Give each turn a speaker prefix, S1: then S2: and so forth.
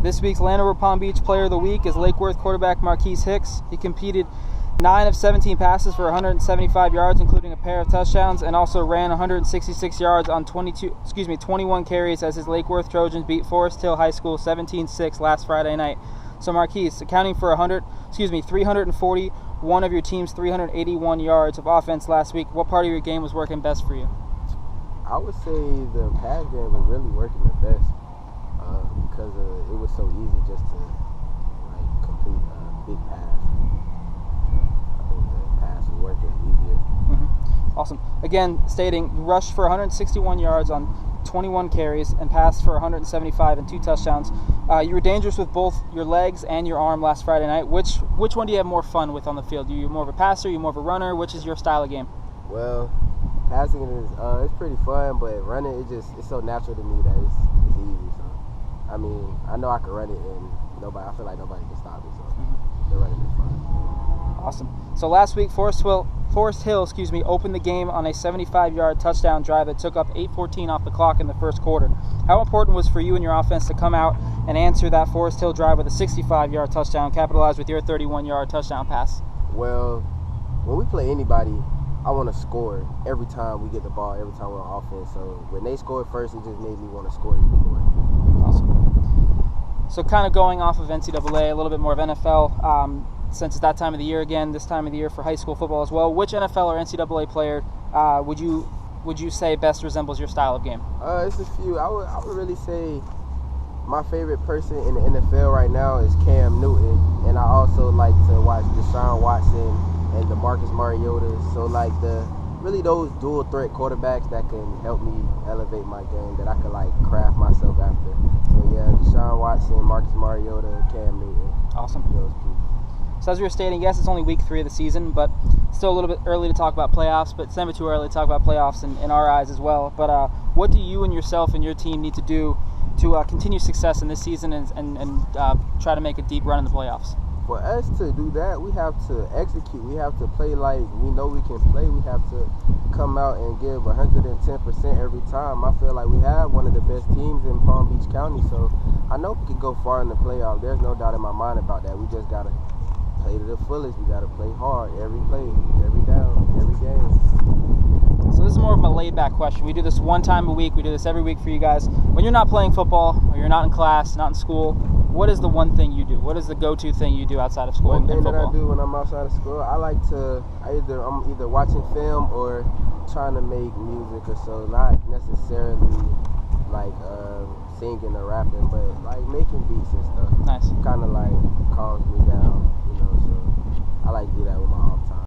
S1: This week's Landover Palm Beach Player of the Week is Lake Worth quarterback Marquise Hicks. He competed 9 of 17 passes for 175 yards, including a pair of touchdowns, and also ran 166 yards on 21 carries as his Lake Worth Trojans beat Forest Hill High School 17-6 last Friday night. So Marquise, accounting for 341 of your team's 381 yards of offense last week, what part of your game was working best for you?
S2: I would say the pass game was really working the best because it was so easy just to complete a big pass. I think the pass was working easier.
S1: Mm-hmm. Awesome. Again, stating you rushed for 161 yards on 21 carries and passed for 175 and 2 touchdowns. You were dangerous with both your legs and your arm last Friday night. Which one do you have more fun with on the field? Are you more of a passer? Are you more of a runner? Which is your style of game?
S2: Well, passing is it's pretty fun, but running it's so natural to me that it's easy. So I mean, I know I can run it, and I feel like nobody can stop me. So the running is fun.
S1: Awesome. So last week, Forest Hill, opened the game on a 75-yard touchdown drive that took up 8:14 off the clock in the first quarter. How important was for you and your offense to come out and answer that Forest Hill drive with a 65-yard touchdown, capitalize with your 31-yard touchdown pass?
S2: Well, when we play anybody, I want to score every time we get the ball, every time we're on offense. So when they scored first, it just made me want to score even more.
S1: Awesome. So kind of going off of NCAA, a little bit more of NFL, since it's that time of the year again, this time of the year for high school football as well, which NFL or NCAA player would you say best resembles your style of game?
S2: It's a few. I would really say my favorite person in the NFL right now is Cam Newton, and I also like to watch Deshaun Watson and the Marcus Mariota. So those dual threat quarterbacks that can help me elevate my game, that I can craft myself after. So yeah, Deshaun Watson, Marcus Mariota, Cam Newton.
S1: Awesome.
S2: Those people.
S1: So as we were stating, yes, it's only week 3 of the season, but still a little bit early to talk about playoffs, but it's never too early to talk about playoffs in our eyes as well. But what do you and yourself and your team need to do to continue success in this season and try to make a deep run in the playoffs?
S2: For us to do that, we have to execute. We have to play like we know we can play. We have to come out and give 110% every time. I feel like we have one of the best teams in Palm Beach County, so I know we could go far in the playoffs. There's no doubt in my mind about that. We just got to play to the fullest. We got to play hard every play, every down, every game.
S1: So this is more of a laid-back question. We do this one time a week. We do this every week for you guys. When you're not playing football or you're not in class, not in school, what is the one thing you do? What is the go-to thing you do outside of school
S2: and
S1: football?
S2: One thing that I do when I'm outside of school, I'm either watching film or trying to make music or so. Not necessarily singing or rapping, but making beats and stuff.
S1: Nice.
S2: Kind of